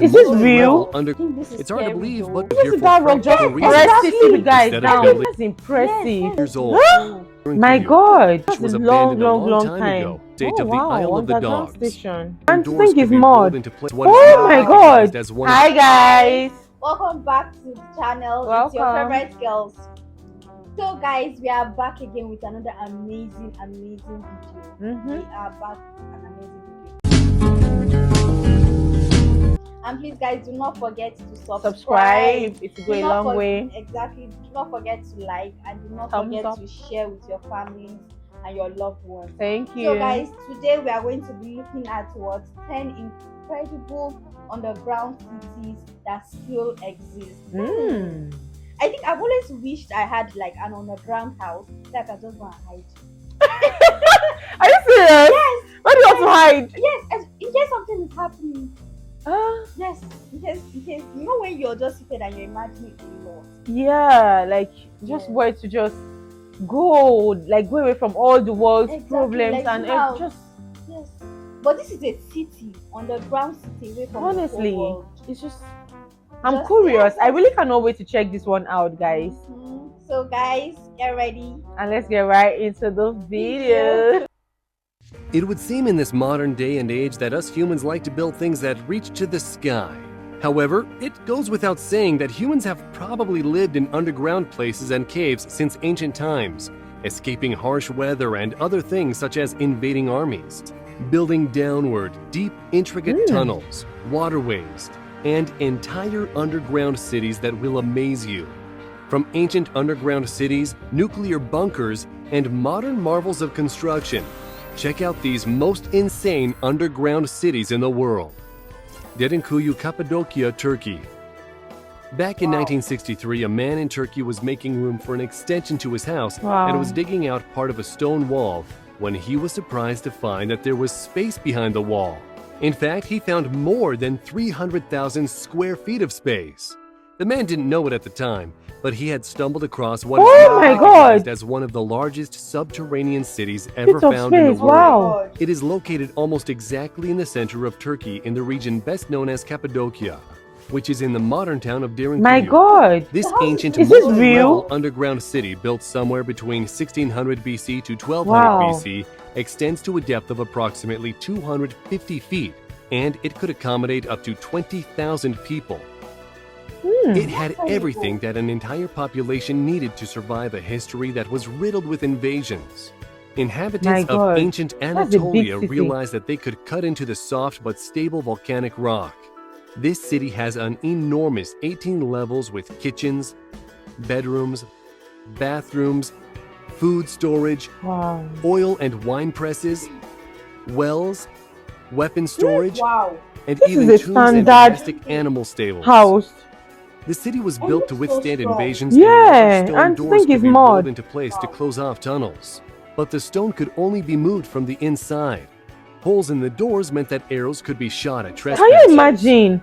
Is this real? It's hard to believe, but This is that rock just impressive, guys. That's impressive. years old. My God, Which that's was a long, abandoned a long, long time time. ago. State Oh of the wow, Isle of the underground Dogs. station. And Doors think could it's be mod. rolled into place. What is Oh now my recognized God! as one of Hi guys. Welcome back to the channel. It's your Welcome. favorite girls. So guys, we are back again with another amazing video. We are back with an amazing video. And please guys, do not forget to subscribe. It will go a long way. Exactly. Do not forget to like and do not Thumbs forget up. to share with your families and your loved ones. Thank you. So guys, today we are going to be looking at 10 incredible underground cities that still exist. I think I've always wished I had like an underground house that I just want to hide. Are you serious? Yes. Where do you want to hide? Yes, in case something is happening. Yes, in case you know when you're just seated and you're imagining a lot. Yeah, like just where to just go, like go away from all the world's problems like and just. Yes, but this is a city, underground city away from Honestly, the whole world. it's just. I'm curious. I really cannot wait to check this one out, guys. So guys, get ready and let's get right into the video. It would seem in this modern day and age that us humans like to build things that reach to the sky. However, it goes without saying that humans have probably lived in underground places and caves since ancient times, escaping harsh weather and other things such as invading armies, building downward deep, intricate tunnels, waterways, and entire underground cities that will amaze you. From ancient underground cities, nuclear bunkers, and modern marvels of construction, check out these most insane underground cities in the world. Derinkuyu, Cappadocia, Turkey. Back in 1963, a man in Turkey was making room for an extension to his house and was digging out part of a stone wall when he was surprised to find that there was space behind the wall. In fact, he found more than 300,000 square feet of space. The man didn't know it at the time, but he had stumbled across what is now recognized as one of the largest subterranean cities ever found in the world. Wow. It is located almost exactly in the center of Turkey in the region best known as Cappadocia, which is in the modern town of Derinkuyu. My God! This ancient real? underground city, built somewhere between 1600 BC to 1200 BC, extends to a depth of approximately 250 feet, and it could accommodate up to 20,000 people. It had everything that an entire population needed to survive a history that was riddled with invasions. Inhabitants of ancient Anatolia realized that they could cut into the soft but stable volcanic rock. This city has an enormous 18 levels with kitchens, bedrooms, bathrooms, food storage, oil and wine presses, wells, weapon storage, and even tombs and domestic animal stables. House. The city was built to withstand invasions, and stone doors could be rolled into place to close off tunnels. But the stone could only be moved from the inside. Holes in the doors meant that arrows could be shot at trespassers. Can you imagine?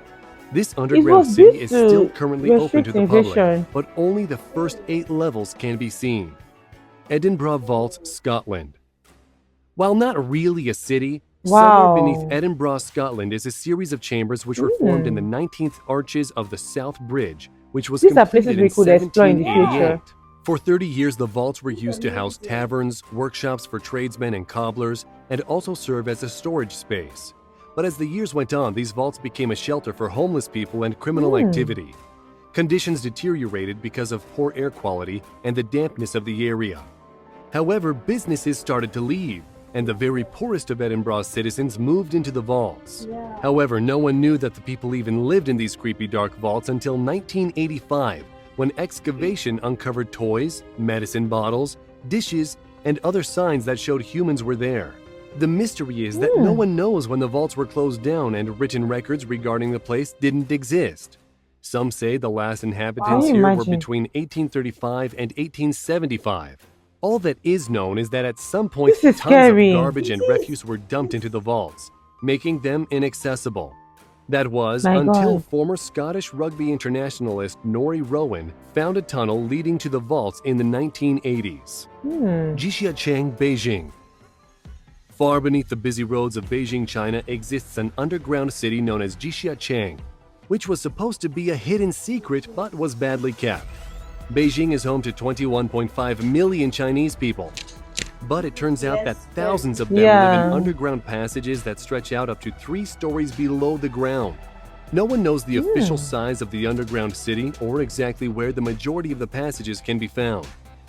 This underground city is still currently open to the public, but only the first 8 levels can be seen. Edinburgh Vaults, Scotland. While not really a city, somewhere beneath Edinburgh, Scotland is a series of chambers which were formed in the 19th arches of the South Bridge, which was completed in 1788. For 30 years, the vaults were used to house taverns, workshops for tradesmen and cobblers, and also serve as a storage space. But as the years went on, these vaults became a shelter for homeless people and criminal activity. Conditions deteriorated because of poor air quality and the dampness of the area. However, businesses started to leave, and the very poorest of Edinburgh's citizens moved into the vaults. However, no one knew that the people even lived in these creepy dark vaults until 1985, when excavation uncovered toys, medicine bottles, dishes, and other signs that showed humans were there. The mystery is that no one knows when the vaults were closed down and written records regarding the place didn't exist. Some say the last inhabitants here were between 1835 and 1875. All that is known is that at some point tons of garbage and refuse were dumped into the vaults, making them inaccessible. That was until former Scottish rugby internationalist Norrie Rowan found a tunnel leading to the vaults in the 1980s. Jixiacheng, Beijing. Far beneath the busy roads of Beijing, China, exists an underground city known as Jixiacheng. which was supposed to be a hidden secret but was badly kept. Beijing is home to 21.5 million Chinese people, but it turns out that thousands of them live in underground passages that stretch out up to 3 stories below the ground. No one knows the official size of the underground city or exactly where the majority of the passages can be found.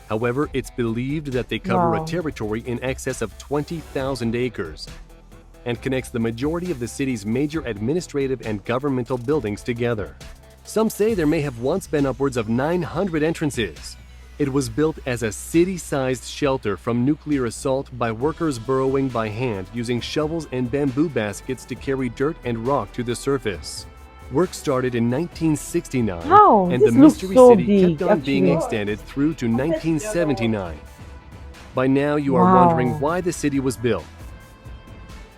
However, it's believed that they cover a territory in excess of 20,000 acres and connects the majority of the city's major administrative and governmental buildings together. Some say there may have once been upwards of 900 entrances. It was built as a city-sized shelter from nuclear assault by workers burrowing by hand using shovels and bamboo baskets to carry dirt and rock to the surface. Work started in 1969, and the Mystery City kept on being extended through to 1979. By now, you are wondering why the city was built.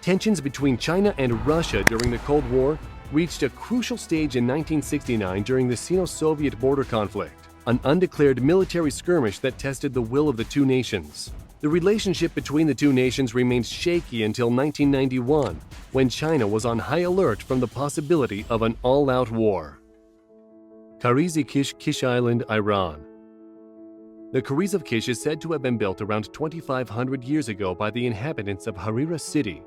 Tensions between China and Russia during the Cold War reached a crucial stage in 1969 during the Sino-Soviet border conflict, an undeclared military skirmish that tested the will of the two nations. The relationship between the two nations remained shaky until 1991, when China was on high alert from the possibility of an all-out war. Kariz Kish, Kish Island, Iran. The Kariz of Kish is said to have been built around 2,500 years ago by the inhabitants of Harira City,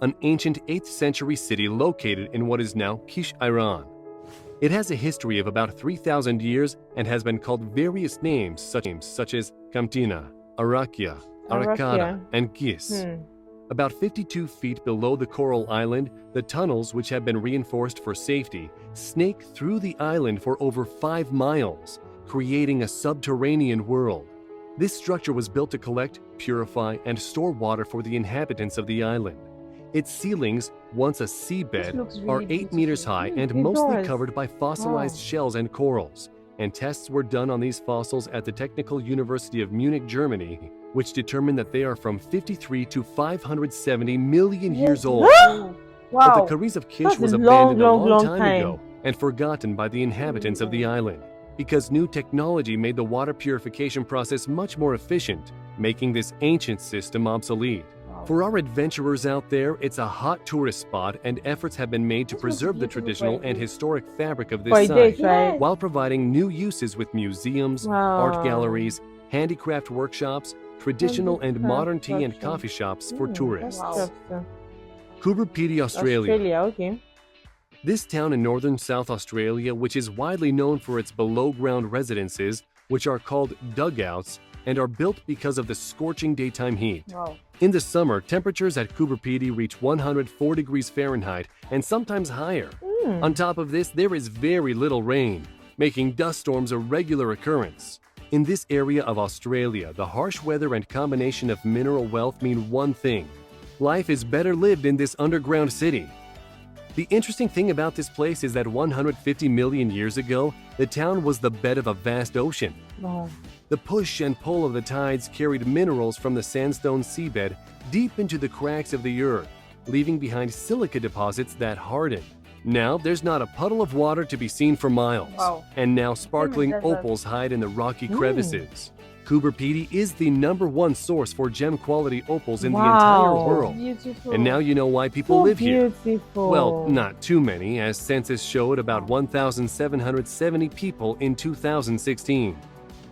an ancient 8th century city located in what is now Kish, Iran. It has a history of about 3,000 years and has been called various names such as Kamtina, Arakia, Arakada, and Gis. About 52 feet below the coral island, the tunnels, which have been reinforced for safety, snake through the island for over 5 miles, creating a subterranean world. This structure was built to collect, purify, and store water for the inhabitants of the island. Its ceilings, once a seabed, are 8 meters high and mostly covered by fossilized shells and corals. And tests were done on these fossils at the Technical University of Munich, Germany, which determined that they are from 53 to 570 million years old. But the Kariz of Kish was abandoned a long time ago and forgotten by the inhabitants of the island, because new technology made the water purification process much more efficient, making this ancient system obsolete. For our adventurers out there, it's a hot tourist spot, and efforts have been made to preserve the traditional and historic fabric of this site, while providing new uses with museums, art galleries, handicraft workshops, traditional and modern tea and coffee shops for tourists. Coober Pedy, Australia. This town in northern South Australia, which is widely known for its below-ground residences, which are called dugouts, and are built because of the scorching daytime heat. In the summer, temperatures at Coober Pedy reach 104 degrees Fahrenheit and sometimes higher. On top of this, there is very little rain, making dust storms a regular occurrence. In this area of Australia, the harsh weather and combination of mineral wealth mean one thing: life is better lived in this underground city. The interesting thing about this place is that 150 million years ago, the town was the bed of a vast ocean. The push and pull of the tides carried minerals from the sandstone seabed deep into the cracks of the earth, leaving behind silica deposits that hardened. Now there's not a puddle of water to be seen for miles, and now sparkling opals hide in the rocky crevices. Coober Pedy is the #1 source for gem-quality opals in the entire world. And now you know why people live here. Well, not too many, as census showed about 1,770 people in 2016.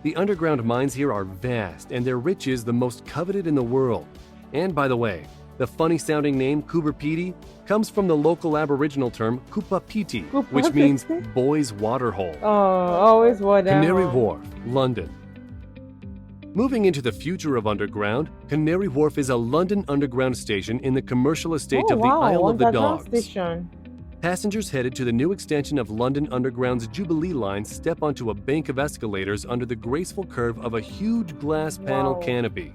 The underground mines here are vast, and their riches the most coveted in the world. And by the way, the funny-sounding name Coober Pedy comes from the local Aboriginal term Kupapiti, which means boy's waterhole. Always water. Canary Wharf, London. Moving into the future of underground, Canary Wharf is a London Underground station in the commercial estate of the Isle of the Dogs. Passengers headed to the new extension of London Underground's Jubilee line step onto a bank of escalators under the graceful curve of a huge glass panel canopy.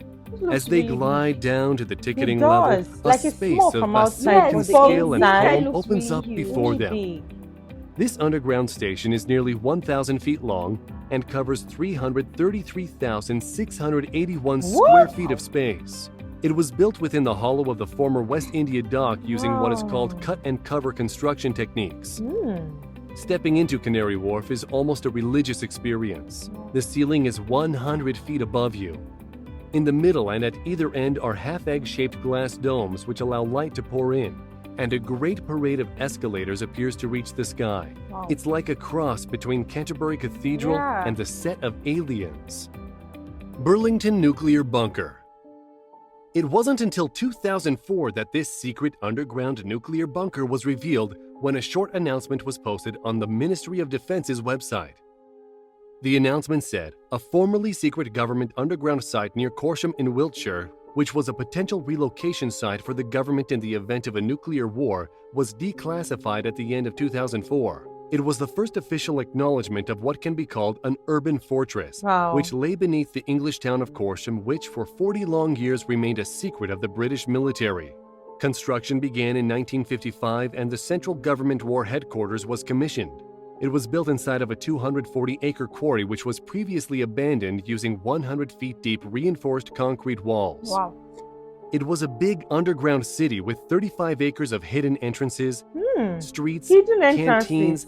As they glide down to the ticketing level, a space of a second scale and calm opens up before them. This underground station is nearly 1,000 feet long and covers 333,681 square feet of space. It was built within the hollow of the former West India Dock using what is called cut-and-cover construction techniques. Stepping into Canary Wharf is almost a religious experience. The ceiling is 100 feet above you. In the middle and at either end are half-egg-shaped glass domes which allow light to pour in. and a great parade of escalators appears to reach the sky. Wow. It's like a cross between Canterbury Cathedral Yeah. and the set of Aliens. Burlington Nuclear Bunker. It wasn't until 2004 that this secret underground nuclear bunker was revealed when a short announcement was posted on the Ministry of Defense's website. The announcement said, a formerly secret government underground site near Corsham in Wiltshire, which was a potential relocation site for the government in the event of a nuclear war, was declassified at the end of 2004. It was the first official acknowledgement of what can be called an urban fortress, Wow. which lay beneath the English town of Corsham, which for 40 long years remained a secret of the British military. Construction began in 1955 and the central government war headquarters was commissioned. It was built inside of a 240-acre quarry which was previously abandoned using 100 feet deep reinforced concrete walls. Wow. It was a big underground city with 35 acres of hidden entrances, streets, Hidden entrances. canteens,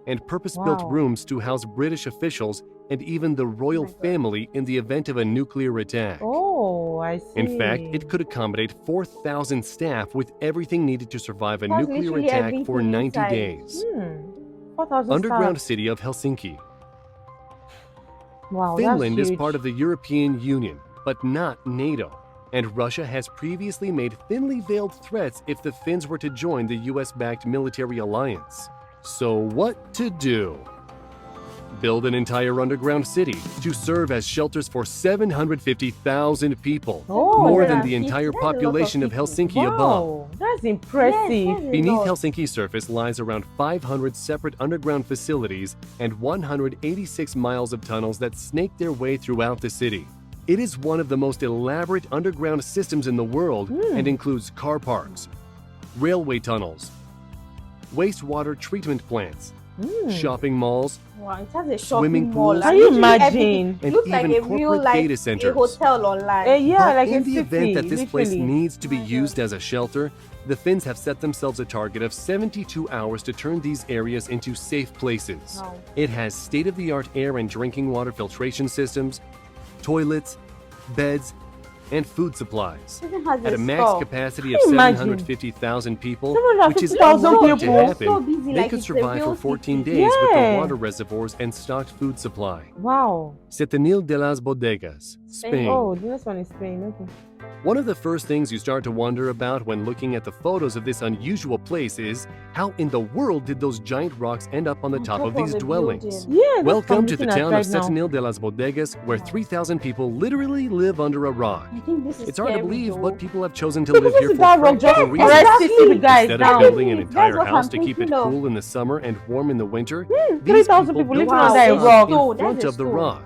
and purpose-built Wow. rooms to house British officials and even the royal family in the event of a nuclear attack. Oh, I see. In fact, it could accommodate 4,000 staff with everything needed to survive a That's nuclear literally attack for everything 90 inside. days. 4,000 Underground staff. city of Helsinki. Wow, Finland that's is huge. part of the European Union, but not NATO. And Russia has previously made thinly veiled threats if the Finns were to join the US-backed military alliance. So what to do? Build an entire underground city to serve as shelters for 750,000 people, Oh, more than that's the entire a lot of population of people. Helsinki above. Wow, that's impressive. Yes, that is Beneath a lot. Helsinki's surface lies around 500 separate underground facilities and 186 miles of tunnels that snake their way throughout the city. It is one of the most elaborate underground systems in the world and includes car parks, railway tunnels, wastewater treatment plants, shopping malls, Wow, it has a Swimming shopping mall. pools. Can and you literally imagine? everything. and Looks like even a real corporate like data a centers. hotel online. Yeah, But like in a the city, event that this place literally. needs to be Oh my used God. as a shelter, the Finns have set themselves a target of 72 hours to turn these areas into safe places. Wow. It has state-of-the-art air and drinking water filtration systems, toilets, beds, and food supplies. It even has At a max store. capacity of Can you imagine? 750,000 people, which is 750,000 unlikely to people. happen, So busy, they like could it's a survive real for 14 city. days with the Yeah. water reservoirs and stocked food supply. Wow. Setenil de las Bodegas, Spain. Oh, the next one is Spain. Okay. One of the first things you start to wonder about when looking at the photos of this unusual place is how in the world did those giant rocks end up on the top of these the dwellings? building. Yeah. that's Welcome what to I'm the looking town at of right now. Setenil de las Bodegas, where 3,000 people literally live under a rock. I think this is It's hard to scary, believe, though. but people have chosen to Because live this here is for that rock just practical arrested reasons. city guys Instead of down. building an That's entire what house I'm to keep it thinking of. cool in the summer and warm in the winter, 3,000 people living built under a this rock. in Stone, that's front a of the stone. rock,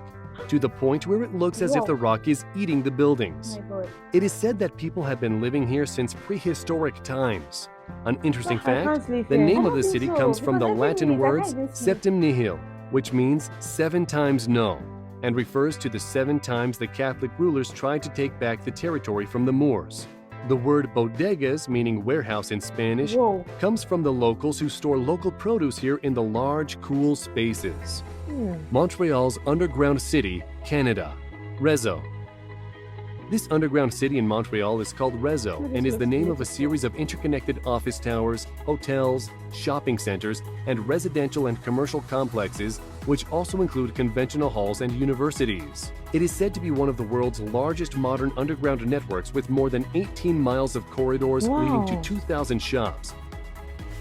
to the point where it looks as if Whoa. the rock is eating the buildings. Oh my God. It is said that people have been living here since prehistoric times. An interesting I can't fact, sleep the here. name I of the don't city think so, comes from the because Latin everything is- I words can't even see. septem nihil, which means 7 times no, and refers to the 7 times the Catholic rulers tried to take back the territory from the Moors. The word bodegas, meaning warehouse in Spanish, Whoa. comes from the locals who store local produce here in the large, cool spaces. Montreal's underground city, Canada, Réseau. This underground city in Montreal is called Réseau and is the name of a series of interconnected office towers, hotels, shopping centers, and residential and commercial complexes, which also include conventional halls and universities. It is said to be one of the world's largest modern underground networks with more than 18 miles of corridors leading to Wow. 2,000 shops,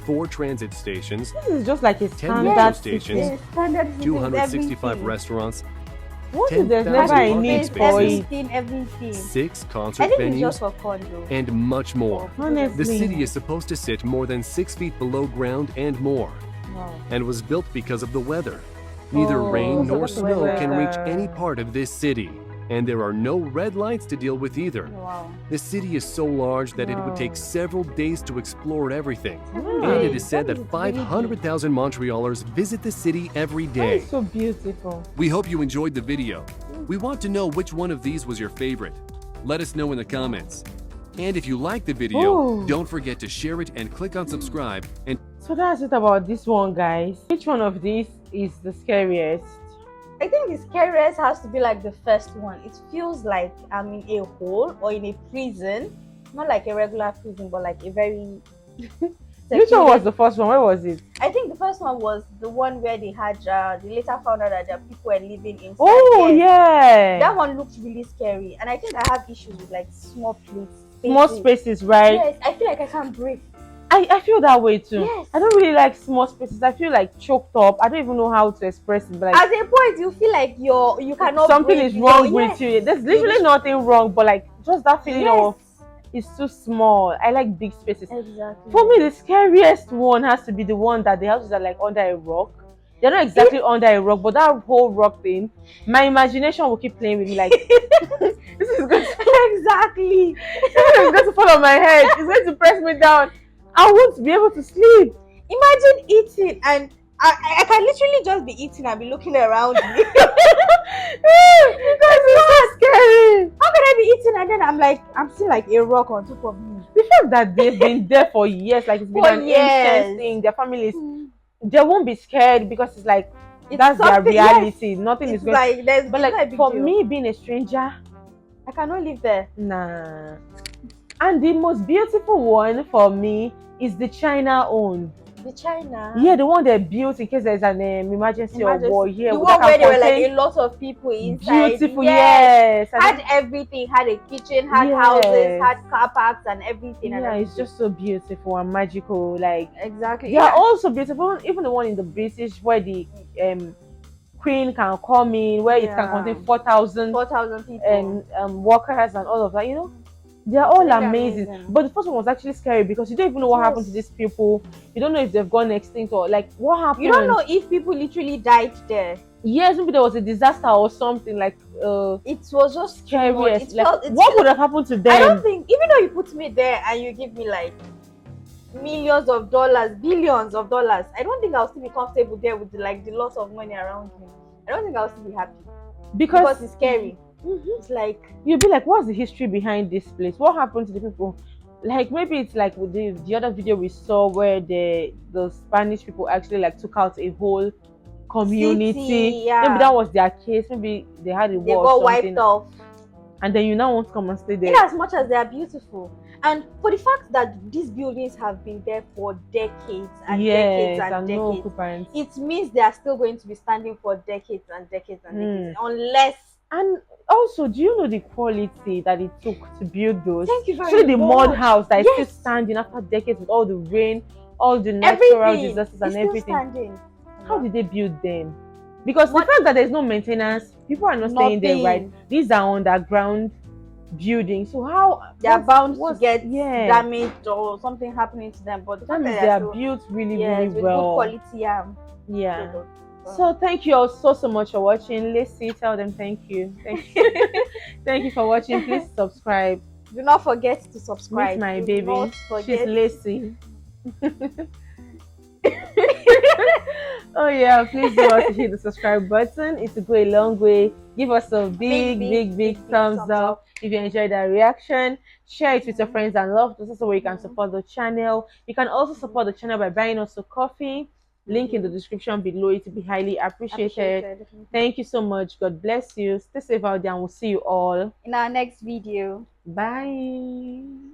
4 transit stations, This is just like a 10 metro standard stations, city. The standard city is 265 everything. restaurants, What if there's 10,000 never a parking need spaces. for it? Everything. 6 I concert think it's venues, just for condo. and much more. Honestly. The city is supposed to sit more than 6 feet below ground and more, Wow. and was built because of the weather. Neither Oh, rain nor so snow weather. can reach any part of this city, and there are no red lights to deal with either. Wow. The city is so large that it would Wow. take several days to explore everything. Wow. And it is said that That is really 500,000 Montrealers visit the city every That day. is so beautiful. We hope you enjoyed the video. We want to know which one of these was your favorite. Let us know in the comments. And if you liked the video, Ooh. don't forget to share it and click on subscribe. And So that's it about this one, guys. Which one of these is the scariest? I think the scariest has to be like the first one. It feels like I'm in a hole or in a prison. Not like a regular prison, but like a very Which one was the first one? Where was it? I think the first one was the one where they had they later found out that the people were living inside. Oh yeah. That one looked really scary, and I think I have issues with like small places. Small spaces, right? Yes, I feel like I can't breathe. I feel that way too. Yes. I don't really like small spaces. I feel like choked up. I don't even know how to express it. But like, at a point, you feel like you cannot. Something breathe. is wrong with you. There's literally nothing wrong, but like just that feeling of it's too small. I like big spaces. Exactly. For me, the scariest one has to be the one that the houses are like under a rock. They're not exactly under a rock, but that whole rock thing, my imagination will keep playing with me like this is going to exactly. This is going to fall on my head. It's going to press me down. I won't be able to sleep. Imagine eating and I can literally just be eating and be looking around me. Because it's so scary. How can I be eating and then I'm still like a rock on top of me? The fact that they've been there for years, like it's been an ancient thing, their families, they won't be scared because it's like that's their reality. Yes, nothing is going like there's but like for me being a stranger, I cannot live there. Nah. And the most beautiful one for me is the China own. The China? Yeah, the one they built in case there's an emergency or war. Yeah, the one where there were like a lot of people inside. Beautiful, yes. Had everything, had a kitchen, had houses, had car parks and everything. Yeah, it's just so beautiful and magical. Like exactly. They are also beautiful. Even the one in the British where the Queen can come in, where it can contain 4,000 people and workers and all of that, you know. They are all amazing. But the first one was actually scary because you don't even know what happened to these people. You don't know if they've gone extinct or like what happened. You don't know if people literally died there. Yes, maybe there was a disaster or something like it was just scary. Like, what would have happened to them? I don't think, even though you put me there and you give me like millions of dollars, billions of dollars, I don't think I'll still be comfortable there with like the loss of money around me. I don't think I'll still be happy because it's scary. It's like you'll be like, what's the history behind this place? What happened to the people? Like maybe it's like with the other video we saw where the Spanish people actually like took out a whole community. Maybe that was their case. Maybe they had a war. They got wiped off. And then you now want to come and stay there. In as much as they are beautiful. And for the fact that these buildings have been there for decades and decades and decades, no occupants, it means they are still going to be standing for decades and decades and decades. Unless. And also, do you know the quality that it took to build those? Thank you very much. Especially the mud house that is still standing after decades with all the rain, all the natural disasters and everything. Standing. How did they build them? Because the fact that there's no maintenance, people are not staying there, right? These are underground buildings. So how they are bound to get damaged or something happening to them? But the fact that they are built really, really well. With good quality. Yeah. So thank you all so much for watching. Let's see, tell them thank you. Thank you. Thank you for watching. Please subscribe. Do not forget to subscribe. Meet my baby. She's lazy. Oh yeah, please do also hit the subscribe button. It will go a long way. Give us a big thumbs up if you enjoyed that reaction. Share it with your friends and loved ones. This is where you can support the channel. You can also support the channel by buying us a coffee. Link in the description below. It will be highly appreciated. Thank you so much. God bless you. Stay safe out there and we'll see you all in our next video. Bye.